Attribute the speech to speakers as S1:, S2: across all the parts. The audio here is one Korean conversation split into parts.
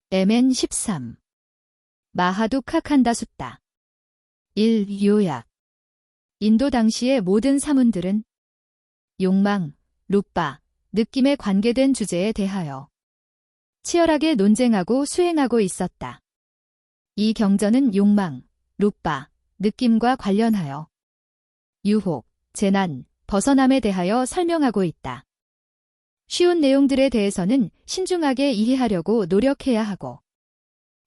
S1: MN 13. 마하두 카칸다 숫다. 1. 요약. 인도 당시의 모든 사문들은 욕망, 루빠, 느낌에 관계된 주제에 대하여 치열하게 논쟁하고 수행하고 있었다. 이 경전은 욕망, 루빠, 느낌과 관련하여 유혹, 재난, 벗어남에 대하여 설명하고 있다. 쉬운 내용들에 대해서는 신중하게 이해하려고 노력해야 하고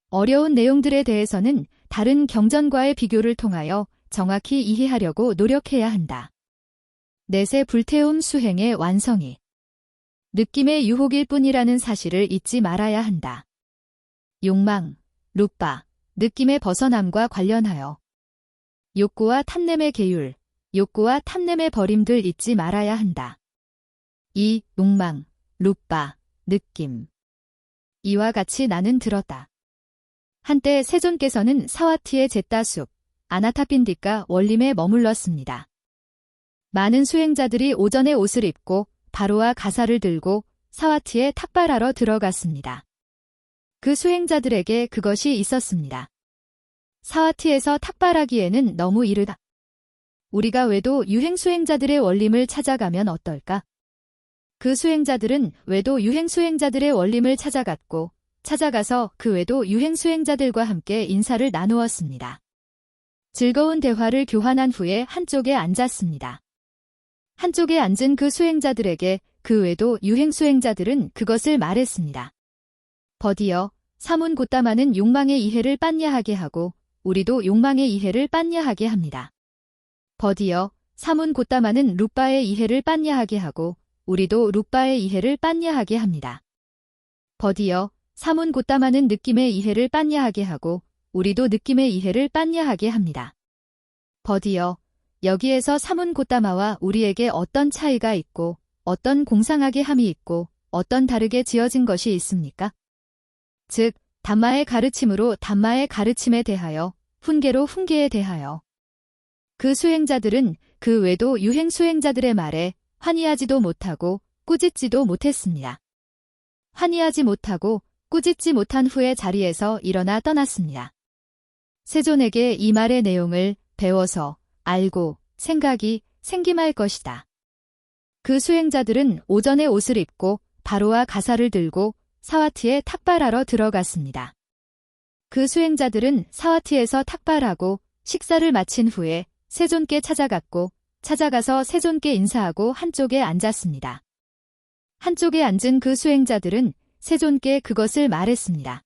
S1: 어려운 내용들에 대해서는 다른 경전과의 비교를 통하여 정확히 이해하려고 노력해야 한다. 넷의 불태움 수행의 완성이 느낌의 유혹일 뿐이라는 사실을 잊지 말아야 한다. 욕망, 루빠, 느낌의 벗어남과 관련하여 욕구와 탐냄의 계율, 욕구와 탐냄의 버림들 잊지 말아야 한다. 이 욕망, 루빠, 느낌. 이와 같이 나는 들었다. 한때 세존께서는 사와티의 제따숲, 아나타핀디카 원림에 머물렀습니다. 많은 수행자들이 오전에 옷을 입고 바로와 가사를 들고 사와티에 탁발하러 들어갔습니다. 그 수행자들에게 그것이 있었습니다. 사와티에서 탁발하기에는 너무 이르다. 우리가 외도 유행 수행자들의 원림을 찾아가면 어떨까? 그 수행자들은 외도 유행 수행자들의 원림을 찾아가서 그 외도 유행 수행자들과 함께 인사를 나누었습니다. 즐거운 대화를 교환한 후에 한쪽에 앉았습니다. 한쪽에 앉은 그 수행자들에게 그 외도 유행 수행자들은 그것을 말했습니다. 버디어, 사문 곧다마는 욕망의 이해를 빤야하게 하고 우리도 욕망의 이해를 빤야하게 합니다. 버디어, 사문 곧다마는 루빠의 이해를 빤야하게 하고 우리도 루빠의 이해를 빤야하게 합니다. 버디어, 사문 곧다마는 느낌의 이해를 빤야하게 하고 우리도 느낌의 이해를 빤야하게 합니다. 버디어, 여기에서 사문 곧다마와 우리에게 어떤 차이가 있고 어떤 공상하게 함이 있고 어떤 다르게 지어진 것이 있습니까? 즉, 담마의 가르침으로 담마의 가르침에 대하여, 훈계로 훈계에 대하여. 그 수행자들은 그 외도 유행 수행자들의 말에 환희하지도 못하고 꾸짖지도 못했습니다. 환희하지 못하고 꾸짖지 못한 후에 자리에서 일어나 떠났습니다. 세존에게 이 말의 내용을 배워서 알고 생각이 생김할 것이다. 그 수행자들은 오전에 옷을 입고 바로와 가사를 들고 사와티에 탁발하러 들어갔습니다. 그 수행자들은 사와티에서 탁발하고 식사를 마친 후에 세존께 찾아가서 세존께 인사하고 한쪽에 앉았습니다. 한쪽에 앉은 그 수행자들은 세존께 그것을 말했습니다.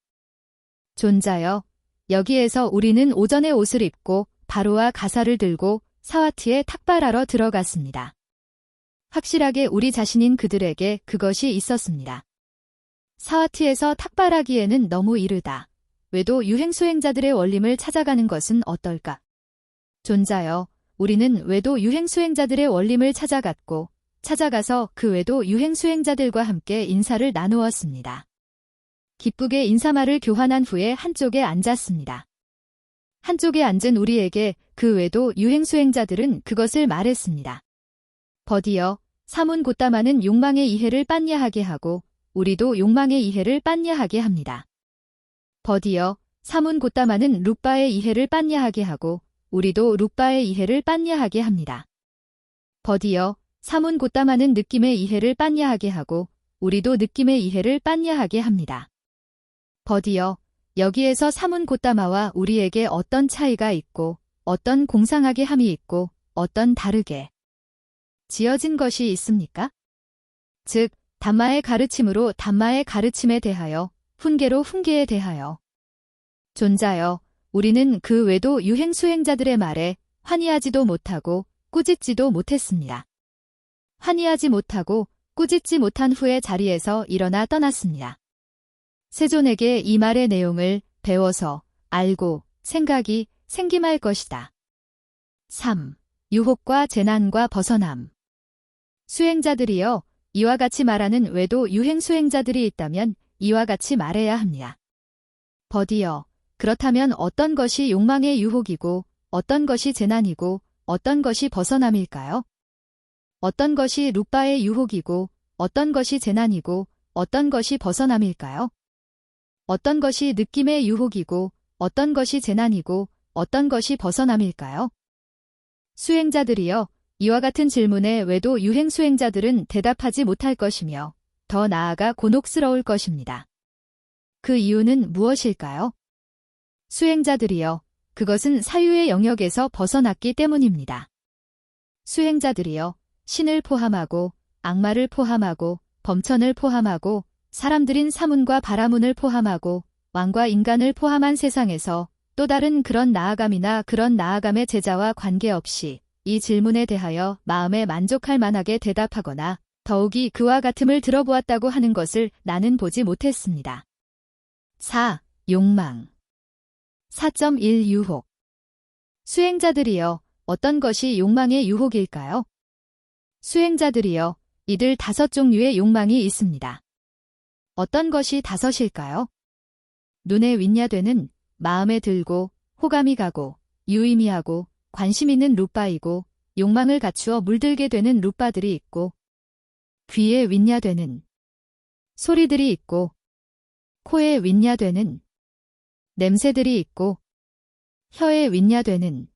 S1: 존자여, 여기에서 우리는 오전에 옷을 입고 바로와 가사를 들고 사와티에 탁발하러 들어갔습니다. 확실하게 우리 자신인 그들에게 그것이 있었습니다. 사와티에서 탁발하기에는 너무 이르다. 외도 유행 수행자들의 원림을 찾아가는 것은 어떨까? 존자여, 우리는 외도 유행 수행자들의 원림을 찾아가서 그 외도 유행 수행자들과 함께 인사를 나누었습니다. 기쁘게 인사말을 교환한 후에 한쪽에 앉았습니다. 한쪽에 앉은 우리에게 그 외도 유행 수행자들은 그것을 말했습니다. 버디어, 사문 곧다마는 욕망의 이해를 빤야하게 하고 우리도 욕망의 이해를 빤야하게 합니다. 버디어, 사문 곧다마는 루빠의 이해를 빤야하게 하고 우리도 루빠의 이해를 빤야하게 합니다. 버디어, 사문 곧다마는 느낌의 이해를 빤야하게 하고 우리도 느낌의 이해를 빤야하게 합니다. 버디어, 여기에서 사문 곧다마와 우리에게 어떤 차이가 있고 어떤 공상하게 함이 있고 어떤 다르게 지어진 것이 있습니까? 즉, 담마의 가르침으로 담마의 가르침에 대하여, 훈계로 훈계에 대하여. 존자여, 우리는 그 외도 유행 수행자들의 말에 환희하지도 못하고 꾸짖지도 못했습니다. 환희하지 못하고 꾸짖지 못한 후에 자리에서 일어나 떠났습니다. 세존에게 이 말의 내용을 배워서 알고 생각이 생김할 것이다. 3. 유혹과 재난과 벗어남. 수행자들이여, 이와 같이 말하는 외도 유행 수행자들이 있다면 이와 같이 말해야 합니다. 버디어, 그렇다면 어떤 것이 욕망의 유혹이고 어떤 것이 재난이고 어떤 것이 벗어남일까요? 어떤 것이 루빠의 유혹이고 어떤 것이 재난이고 어떤 것이 벗어남일까요? 어떤 것이 느낌의 유혹이고 어떤 것이 재난이고 어떤 것이 벗어남일까요? 수행자들이여, 이와 같은 질문에 외도 유행 수행자들은 대답하지 못할 것이며 더 나아가 곤혹스러울 것입니다. 그 이유는 무엇일까요? 수행자들이여, 그것은 사유의 영역에서 벗어났기 때문입니다. 수행자들이여, 신을 포함하고 악마를 포함하고 범천을 포함하고 사람들인 사문과 바라문을 포함하고 왕과 인간을 포함한 세상에서 또 다른 그런 나아감이나 그런 나아감의 제자와 관계없이 이 질문에 대하여 마음에 만족할 만하게 대답하거나 더욱이 그와 같음을 들어보았다고 하는 것을 나는 보지 못했습니다. 4. 욕망 4.1 유혹. 수행자들이여, 어떤 것이 욕망의 유혹일까요? 수행자들이여, 이들 5종류의 욕망이 있습니다. 어떤 것이 5일까요? 눈에 윈야되는, 마음에 들고, 호감이 가고, 유의미하고, 관심 있는 루빠이고, 욕망을 갖추어 물들게 되는 루빠들이 있고, 귀에 윈야되는 소리들이 있고, 코에 윈야되는 냄새들이 있고, 혀에 윈야되는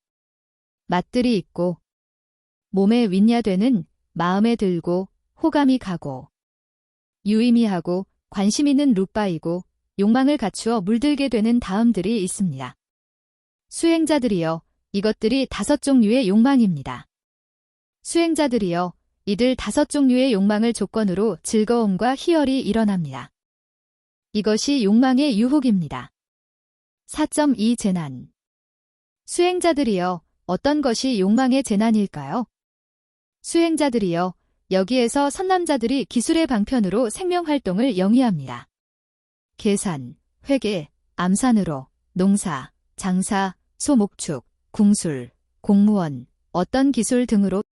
S1: 맛들이 있고, 몸에 윈야되는 마음에 들고 호감이 가고, 유의미하고 관심 있는 루빠이고 욕망을 갖추어 물들게 되는 다음들이 있습니다. 수행자들이여, 이것들이 5종류의 욕망입니다. 수행자들이여, 이들 5종류의 욕망을 조건으로 즐거움과 희열이 일어납니다. 이것이 욕망의 유혹입니다. 4.2 재난. 수행자들이여, 어떤 것이 욕망의 재난일까요? 수행자들이여, 여기에서 선남자들이 기술의 방편으로 생명활동을 영위합니다. 계산, 회계, 암산으로, 농사, 장사, 소목축, 궁술, 공무원, 어떤 기술 등으로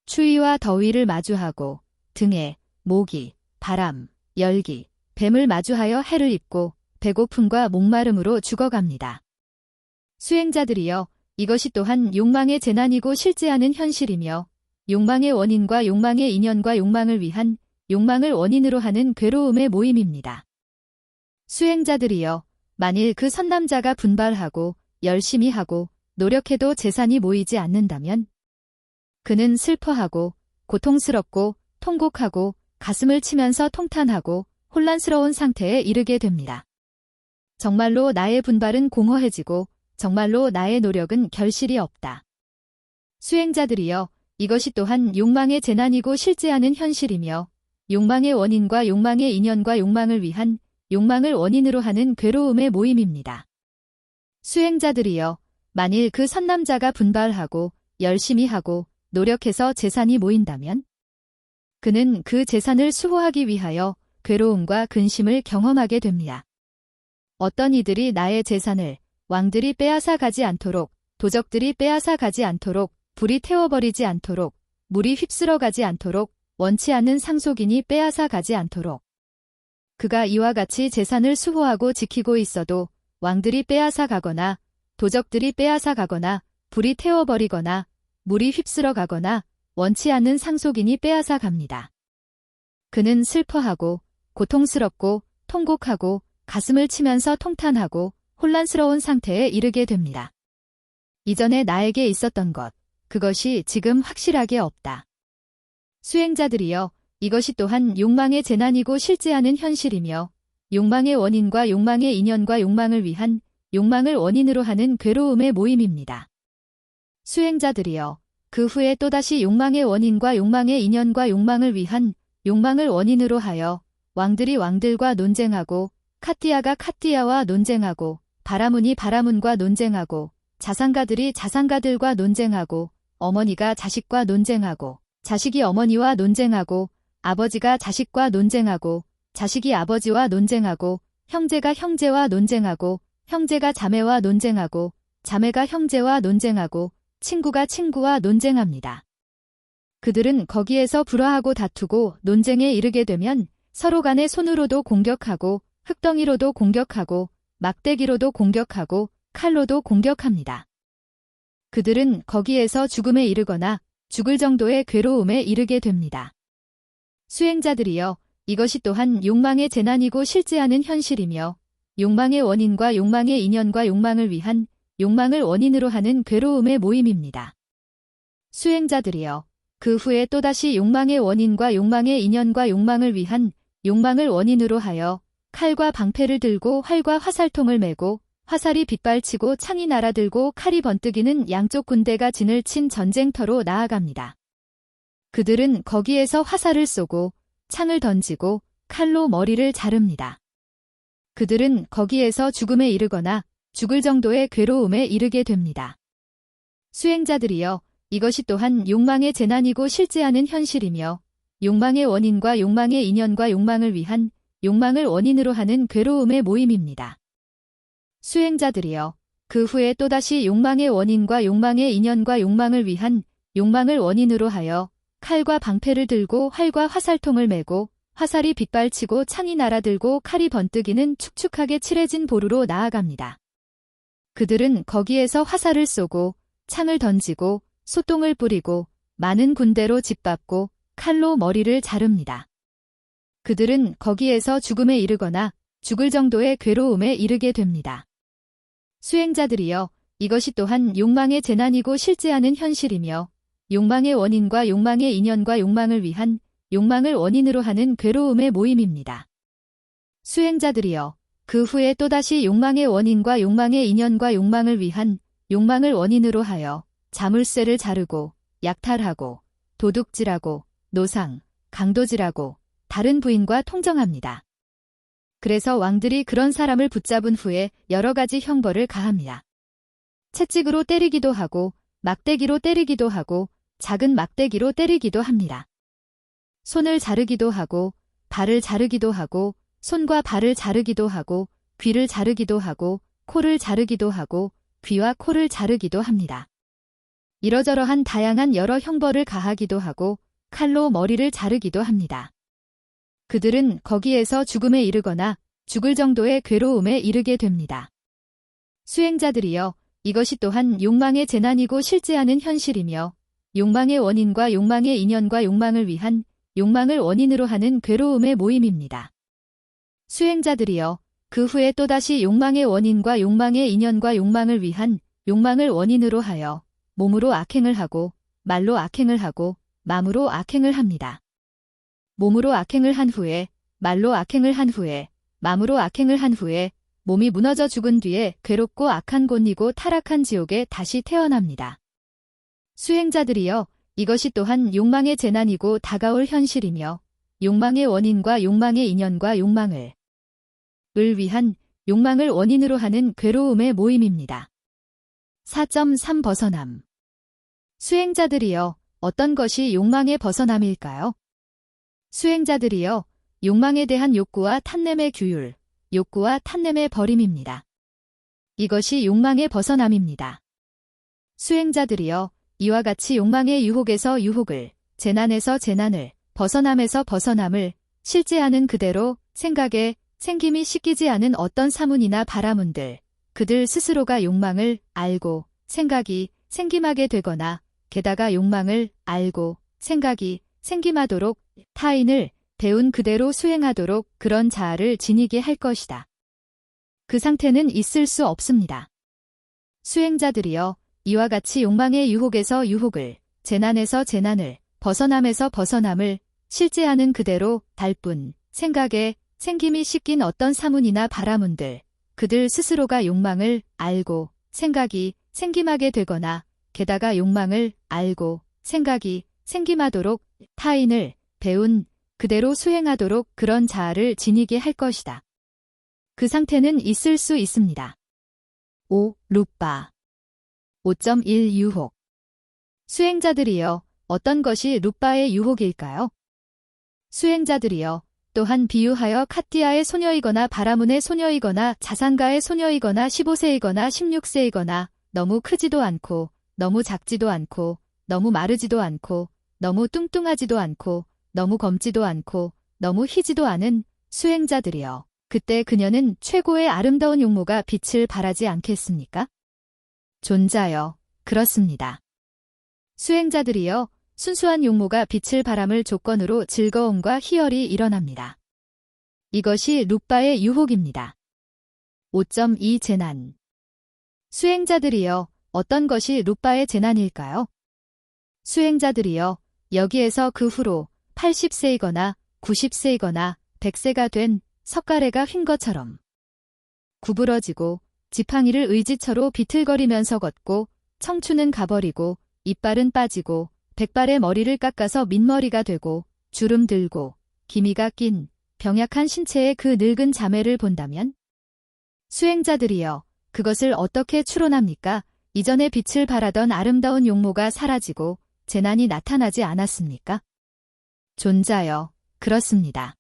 S1: 추위와 더위를 마주하고 등에 모기, 바람, 열기, 뱀을 마주하여 해를 입고 배고픔과 목마름으로 죽어갑니다. 수행자들이여, 이것이 또한 욕망의 재난이고 실제하는 현실이며 욕망의 원인과 욕망의 인연과 욕망을 위한 욕망을 원인으로 하는 괴로움의 모임입니다. 수행자들이여, 만일 그 선남자가 분발하고 열심히 하고 노력해도 재산이 모이지 않는다면 그는 슬퍼하고 고통스럽고 통곡하고 가슴을 치면서 통탄하고 혼란스러운 상태에 이르게 됩니다. 정말로 나의 분발은 공허해지고 정말로 나의 노력은 결실이 없다. 수행자들이여, 이것이 또한 욕망의 재난이고 실제하는 현실이며 욕망의 원인과 욕망의 인연과 욕망을 위한 욕망을 원인으로 하는 괴로움의 모임입니다. 수행자들이여, 만일 그 선남자가 분발하고 열심히 하고 노력해서 재산이 모인다면 그는 그 재산을 수호하기 위하여 괴로움과 근심을 경험하게 됩니다. 어떤 이들이 나의 재산을 왕들이 빼앗아 가지 않도록, 도적들이 빼앗아 가지 않도록, 불이 태워버리지 않도록, 물이 휩쓸어 가지 않도록, 원치 않는 상속인이 빼앗아 가지 않도록. 그가 이와 같이 재산을 수호하고 지키고 있어도 왕들이 빼앗아 가거나, 도적들이 빼앗아 가거나, 불이 태워버리거나, 물이 휩쓸어 가거나, 원치 않는 상속인이 빼앗아 갑니다. 그는 슬퍼하고, 고통스럽고, 통곡하고, 가슴을 치면서 통탄하고, 혼란스러운 상태에 이르게 됩니다. 이전에 나에게 있었던 것, 그것이 지금 확실하게 없다. 수행자들이여, 이것이 또한 욕망의 재난이고 실제하는 현실이며 욕망의 원인과 욕망의 인연과 욕망을 위한 욕망을 원인으로 하는 괴로움의 모임입니다. 수행자들이여, 그 후에 또다시 욕망의 원인과 욕망의 인연과 욕망을 위한 욕망을 원인으로 하여 왕들이 왕들과 논쟁하고 카띠아가 카띠아와 논쟁하고 바라문이 바라문과 논쟁하고 자산가들이 자산가들과 논쟁하고 어머니가 자식과 논쟁하고 자식이 어머니와 논쟁하고 아버지가 자식과 논쟁하고 자식이 아버지와 논쟁하고 형제가 형제와 논쟁하고 형제가 자매와 논쟁하고 자매가 형제와 논쟁하고 친구가 친구와 논쟁합니다. 그들은 거기에서 불화하고 다투고 논쟁에 이르게 되면 서로 간에 손으로도 공격하고 흙덩이로도 공격하고 막대기로도 공격하고 칼로도 공격합니다. 그들은 거기에서 죽음에 이르거나 죽을 정도의 괴로움에 이르게 됩니다. 수행자들이여, 이것이 또한 욕망의 재난이고 실제하는 현실이며 욕망의 원인과 욕망의 인연과 욕망을 위한 욕망을 원인으로 하는 괴로움의 모임입니다. 수행자들이여, 그 후에 또다시 욕망의 원인과 욕망의 인연과 욕망을 위한 욕망을 원인으로 하여 칼과 방패를 들고 활과 화살통을 메고 화살이 빗발치고 창이 날아들고 칼이 번뜩이는 양쪽 군대가 진을 친 전쟁터로 나아갑니다. 그들은 거기에서 화살을 쏘고 창을 던지고 칼로 머리를 자릅니다. 그들은 거기에서 죽음에 이르거나 죽을 정도의 괴로움에 이르게 됩니다. 수행자들이여, 이것이 또한 욕망의 재난이고 실제 않은 현실이며 욕망의 원인과 욕망의 인연과 욕망을 위한 욕망을 원인으로 하는 괴로움의 모임입니다. 수행자들이여, 그 후에 또다시 욕망의 원인과 욕망의 인연과 욕망을 위한 욕망을 원인으로 하여 칼과 방패를 들고 활과 화살통을 메고 화살이 빗발치고 창이 날아들고 칼이 번뜩이는 축축하게 칠해진 보루로 나아갑니다. 그들은 거기에서 화살을 쏘고 창을 던지고 소똥을 뿌리고 많은 군대로 짓밟고 칼로 머리를 자릅니다. 그들은 거기에서 죽음에 이르거나 죽을 정도의 괴로움에 이르게 됩니다. 수행자들이여, 이것이 또한 욕망의 재난이고 실제 않은 현실이며 욕망의 원인과 욕망의 인연과 욕망을 위한 욕망을 원인으로 하는 괴로움의 모임입니다. 수행자들이여, 그 후에 또다시 욕망의 원인과 욕망의 인연과 욕망을 위한 욕망을 원인으로 하여 자물쇠를 자르고 약탈하고 도둑질하고 노상, 강도질하고 다른 부인과 통정합니다. 그래서 왕들이 그런 사람을 붙잡은 후에 여러 가지 형벌을 가합니다. 채찍으로 때리기도 하고 막대기로 때리기도 하고 작은 막대기로 때리기도 합니다. 손을 자르기도 하고 발을 자르기도 하고 손과 발을 자르기도 하고 귀를 자르기도 하고 코를 자르기도 하고 귀와 코를 자르기도 합니다. 이러저러한 다양한 여러 형벌을 가하기도 하고 칼로 머리를 자르기도 합니다. 그들은 거기에서 죽음에 이르거나 죽을 정도의 괴로움에 이르게 됩니다. 수행자들이여, 이것이 또한 욕망의 재난이고 실제 않은 현실이며 욕망의 원인과 욕망의 인연과 욕망을 위한 욕망을 원인으로 하는 괴로움의 모임입니다. 수행자들이여, 그 후에 또다시 욕망의 원인과 욕망의 인연과 욕망을 위한 욕망을 원인으로 하여 몸으로 악행을 하고 말로 악행을 하고 마음으로 악행을 합니다. 몸으로 악행을 한 후에 말로 악행을 한 후에 마음으로 악행을 한 후에 몸이 무너져 죽은 뒤에 괴롭고 악한 곳이고 타락한 지옥에 다시 태어납니다. 수행자들이여, 이것이 또한 욕망의 재난이고 다가올 현실이며 욕망의 원인과 욕망의 인연과 욕망을 위한 욕망을 원인으로 하는 괴로움의 모임입니다. 4.3 벗어남. 수행자들이여, 어떤 것이 욕망의 벗어남일까요? 수행자들이여, 욕망에 대한 욕구와 탐냄의 규율, 욕구와 탐냄의 버림입니다. 이것이 욕망의 벗어남입니다. 수행자들이여, 이와 같이 욕망의 유혹에서 유혹을, 재난에서 재난을, 벗어남에서 벗어남을 실제 않은 그대로 생각에 생김이 씻기지 않은 어떤 사문이나 바라문들, 그들 스스로가 욕망을 알고 생각이 생김하게 되거나 게다가 욕망을 알고 생각이 생김하도록 타인을 배운 그대로 수행하도록 그런 자아를 지니게 할 것이다. 그 상태는 있을 수 없습니다. 수행자들이여, 이와 같이 욕망의 유혹에서 유혹을, 재난에서 재난을, 벗어남에서 벗어남을 실제 않은 그대로 달뿐 생각에 생김이 씻긴 어떤 사문이나 바라문들, 그들 스스로가 욕망을 알고 생각이 생김하게 되거나 게다가 욕망을 알고 생각이 생김하도록 타인을 배운 그대로 수행하도록 그런 자아를 지니게 할 것이다. 그 상태는 있을 수 있습니다. 5. 루빠 5.1 유혹. 수행자들이여, 어떤 것이 루빠의 유혹일까요? 수행자들이여, 또한 비유하여 카티아의 소녀이거나 바라문의 소녀이거나 자산가의 소녀이거나 15세이거나 16세이거나 너무 크지도 않고 너무 작지도 않고 너무 마르지도 않고 너무 뚱뚱하지도 않고 너무 검지도 않고 너무 희지도 않은 수행자들이여, 그때 그녀는 최고의 아름다운 용모가 빛을 발하지 않겠습니까? 존자여, 그렇습니다. 수행자들이여, 순수한 용모가 빛을 발함을 조건으로 즐거움과 희열이 일어납니다. 이것이 루빠의 유혹입니다. 5.2 재난. 수행자들이여, 어떤 것이 루빠의 재난일까요? 수행자들이여, 여기에서 그 후로 80세이거나 90세이거나 100세가 된 석가래가 휜 것처럼 구부러지고 지팡이를 의지처로 비틀거리면서 걷고 청춘은 가버리고 이빨은 빠지고 백발의 머리를 깎아서 민머리가 되고 주름 들고 기미가 낀 병약한 신체의 그 늙은 자매를 본다면 수행자들이여, 그것을 어떻게 추론합니까? 이전에 빛을 발하던 아름다운 용모가 사라지고 재난이 나타나지 않았습니까? 존자여, 그렇습니다.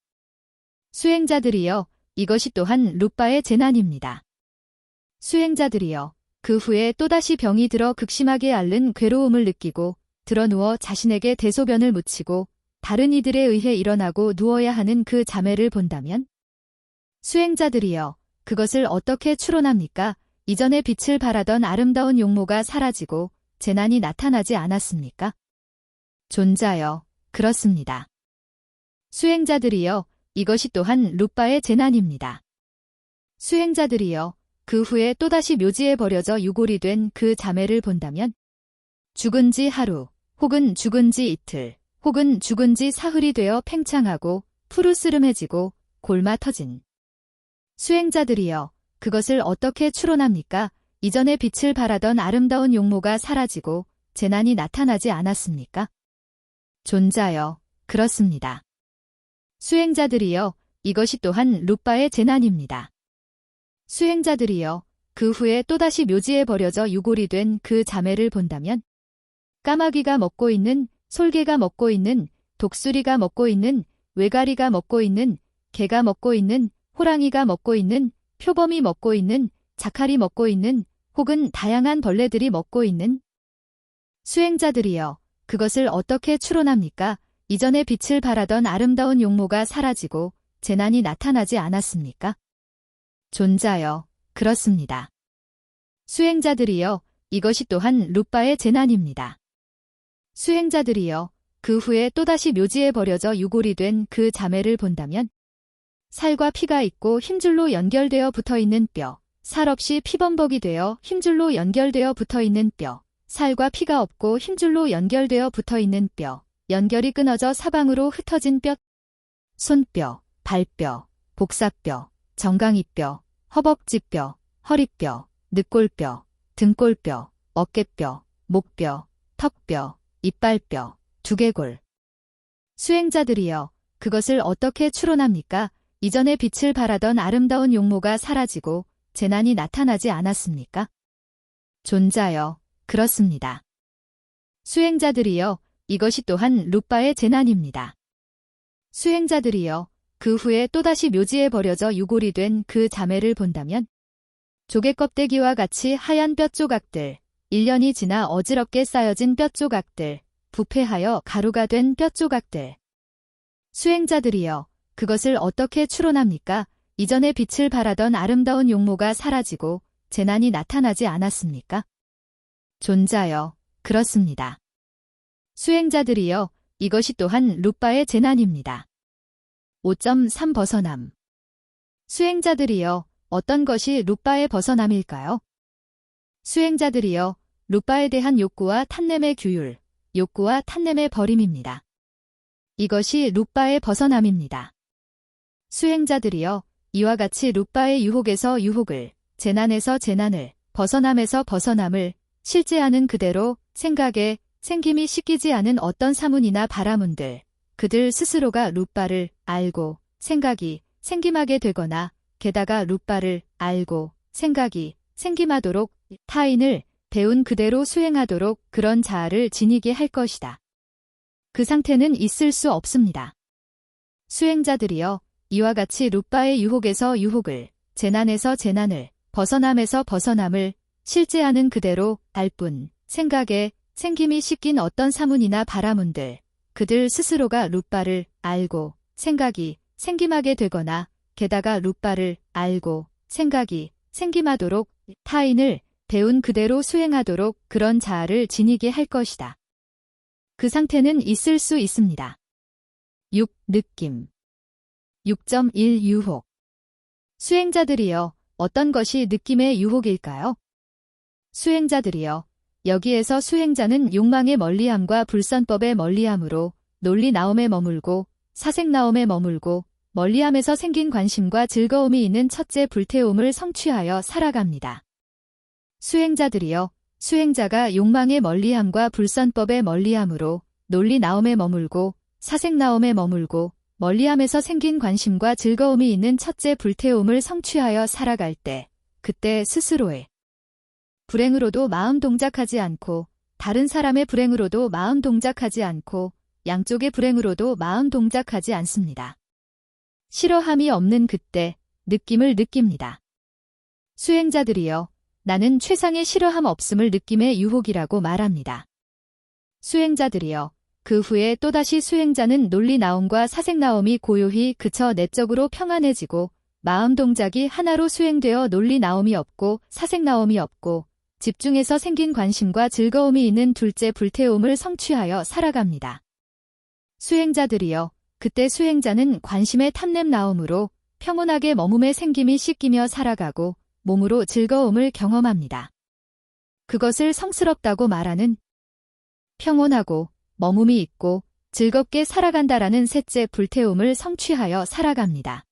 S1: 수행자들이여, 이것이 또한 루빠의 재난입니다. 수행자들이여, 그 후에 또다시 병이 들어 극심하게 앓는 괴로움을 느끼고 드러누워 자신에게 대소변을 묻히고 다른 이들에 의해 일어나고 누워야 하는 그 자매를 본다면 수행자들이여, 그것을 어떻게 추론합니까? 이전에 빛을 발하던 아름다운 용모가 사라지고 재난이 나타나지 않았습니까? 존자여, 그렇습니다. 수행자들이여, 이것이 또한 루빠의 재난입니다. 수행자들이여, 그 후에 또다시 묘지에 버려져 유골이 된 그 자매를 본다면 죽은 지 하루, 혹은 죽은 지 이틀, 혹은 죽은 지 사흘이 되어 팽창하고 푸르스름해지고 골마 터진 수행자들이여, 그것을 어떻게 추론합니까? 이전에 빛을 발하던 아름다운 용모가 사라지고 재난이 나타나지 않았습니까? 존자여, 그렇습니다. 수행자들이여, 이것이 또한 루빠의 재난입니다. 수행자들이여, 그 후에 또다시 묘지에 버려져 유골이 된 그 자매를 본다면 까마귀가 먹고 있는, 솔개가 먹고 있는, 독수리가 먹고 있는, 외가리가 먹고 있는, 개가 먹고 있는, 호랑이가 먹고 있는, 표범이 먹고 있는, 자칼이 먹고 있는, 혹은 다양한 벌레들이 먹고 있는 수행자들이여, 그것을 어떻게 추론합니까? 이전에 빛을 발하던 아름다운 용모가 사라지고 재난이 나타나지 않았습니까? 존자여, 그렇습니다. 수행자들이여, 이것이 또한 루빠의 재난입니다. 수행자들이여, 그 후에 또다시 묘지에 버려져 유골이 된 그 자매를 본다면 살과 피가 있고 힘줄로 연결되어 붙어있는 뼈, 살 없이 피범벅이 되어 힘줄로 연결되어 붙어있는 뼈, 살과 피가 없고 힘줄로 연결되어 붙어있는 뼈, 연결이 끊어져 사방으로 흩어진 뼈, 손뼈, 발뼈, 복사뼈, 정강이뼈, 허벅지뼈, 허리뼈, 늑골뼈, 등골뼈, 어깨뼈, 목뼈, 턱뼈, 이빨뼈, 두개골. 수행자들이여, 그것을 어떻게 추론합니까? 이전에 빛을 발하던 아름다운 용모가 사라지고 재난이 나타나지 않았습니까? 존자여, 그렇습니다. 수행자들이여, 이것이 또한 루빠의 재난입니다. 수행자들이여, 그 후에 또다시 묘지에 버려져 유골이 된 그 자매를 본다면 조개껍데기와 같이 하얀 뼈조각들, 1년이 지나 어지럽게 쌓여진 뼈조각들, 부패하여 가루가 된 뼈조각들. 수행자들이여, 그것을 어떻게 추론합니까? 이전에 빛을 발하던 아름다운 용모가 사라지고 재난이 나타나지 않았습니까? 존자여, 그렇습니다. 수행자들이여, 이것이 또한 루빠의 재난입니다. 5.3 벗어남. 수행자들이여, 어떤 것이 루빠의 벗어남일까요? 수행자들이여, 루빠에 대한 욕구와 탐냄의 규율, 욕구와 탐냄의 버림입니다. 이것이 루빠의 벗어남입니다. 수행자들이여, 이와 같이 루빠의 유혹에서 유혹을, 재난에서 재난을, 벗어남에서 벗어남을 실제하는 그대로 생각에 생김이 씻기지 않은 어떤 사문이나 바라문들, 그들 스스로가 루빠를 알고 생각이 생김하게 되거나 게다가 루빠를 알고 생각이 생김하도록 타인을 배운 그대로 수행하도록 그런 자아를 지니게 할 것이다. 그 상태는 있을 수 없습니다. 수행자들이여, 이와 같이 루빠의 유혹에서 유혹을, 재난에서 재난을, 벗어남에서 벗어남을 실제하는 그대로 알 뿐, 생각에 생김이 씻긴 어떤 사문이나 바라문들, 그들 스스로가 루빠를 알고 생각이 생김하게 되거나 게다가 루빠를 알고 생각이 생김하도록 타인을 배운 그대로 수행하도록 그런 자아를 지니게 할 것이다. 그 상태는 있을 수 있습니다. 6. 느낌. 6.1 유혹. 수행자들이여, 어떤 것이 느낌의 유혹일까요? 수행자들이여, 여기에서 수행자는 욕망의 멀리함과 불선법의 멀리함으로 논리 나옴에 머물고 사색 나옴에 머물고 멀리함에서 생긴 관심과 즐거움이 있는 첫째 불태움을 성취하여 살아갑니다. 수행자들이여, 수행자가 욕망의 멀리함과 불선법의 멀리함으로 논리 나옴에 머물고 사색 나옴에 머물고 멀리함에서 생긴 관심과 즐거움이 있는 첫째 불태움을 성취하여 살아갈 때, 그때 스스로의 불행으로도 마음 동작하지 않고 다른 사람의 불행으로도 마음 동작하지 않고 양쪽의 불행으로도 마음 동작하지 않습니다. 싫어함이 없는 그때 느낌을 느낍니다. 수행자들이여, 나는 최상의 싫어함 없음을 느낌의 유혹이라고 말합니다. 수행자들이여, 그 후에 또다시 수행자는 논리 나옴과 사색 나옴이 고요히 그쳐 내적으로 평안해지고 마음 동작이 하나로 수행되어 논리 나옴이 없고 사색 나옴이 없고 집중해서 생긴 관심과 즐거움이 있는 둘째 불태움을 성취하여 살아갑니다. 수행자들이여, 그때 수행자는 관심의 탐냄 나옴으로 평온하게 머금의 생김이 씻기며 살아가고 몸으로 즐거움을 경험합니다. 그것을 성스럽다고 말하는 평온하고 머금이 있고 즐겁게 살아간다라는 셋째 불태움을 성취하여 살아갑니다.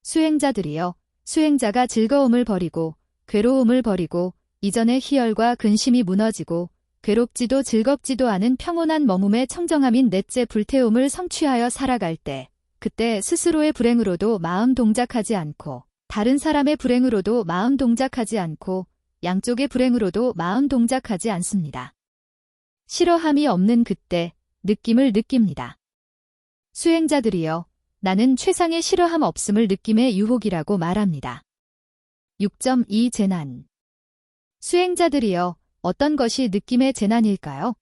S1: 수행자들이여, 수행자가 즐거움을 버리고 괴로움을 버리고 이전의 희열과 근심이 무너지고 괴롭지도 즐겁지도 않은 평온한 머금의 청정함인 넷째 불태움을 성취하여 살아갈 때, 그때 스스로의 불행으로도 마음 동작하지 않고 다른 사람의 불행으로도 마음 동작하지 않고 양쪽의 불행으로도 마음 동작하지 않습니다. 싫어함이 없는 그때 느낌을 느낍니다. 수행자들이여, 나는 최상의 싫어함 없음을 느낌의 유혹이라고 말합니다. 6.2 재난. 수행자들이여, 어떤 것이 느낌의 재난일까요?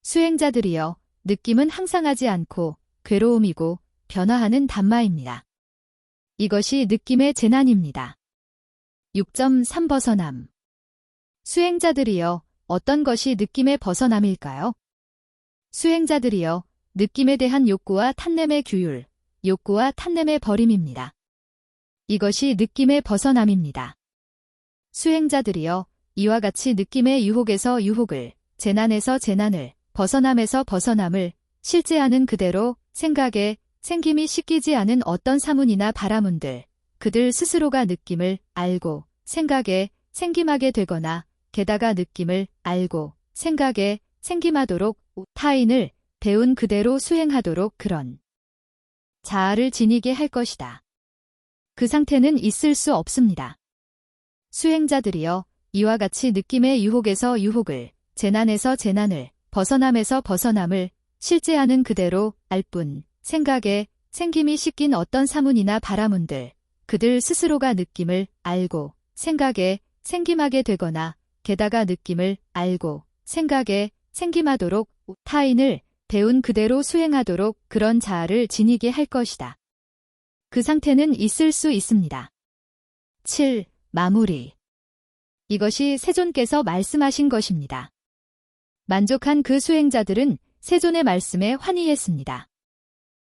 S1: 수행자들이여, 느낌은 항상하지 않고 괴로움이고 변화하는 단마입니다. 이것이 느낌의 재난입니다. 6.3 벗어남. 수행자들이여, 어떤 것이 느낌의 벗어남일까요? 수행자들이여, 느낌에 대한 욕구와 탐냄의 규율, 욕구와 탐냄의 버림입니다. 이것이 느낌의 벗어남입니다. 수행자들이여, 이와 같이 느낌의 유혹에서 유혹을, 재난에서 재난을, 벗어남에서 벗어남을 실제하는 그대로 생각에 생김이 씻기지 않은 어떤 사문이나 바라문들, 그들 스스로가 느낌을 알고 생각에 생김하게 되거나 게다가 느낌을 알고 생각에 생김하도록 타인을 배운 그대로 수행하도록 그런 자아를 지니게 할 것이다. 그 상태는 있을 수 없습니다. 수행자들이여, 이와 같이 느낌의 유혹에서 유혹을, 재난에서 재난을, 벗어남에서 벗어남을 실제하는 그대로 알 뿐, 생각에 생김이 씻긴 어떤 사문이나 바라문들, 그들 스스로가 느낌을 알고 생각에 생김하게 되거나 게다가 느낌을 알고 생각에 생김하도록 타인을 배운 그대로 수행하도록 그런 자아를 지니게 할 것이다. 그 상태는 있을 수 있습니다. 7. 마무리. 이것이 세존께서 말씀하신 것입니다. 만족한 그 수행자들은 세존의 말씀에 환희했습니다.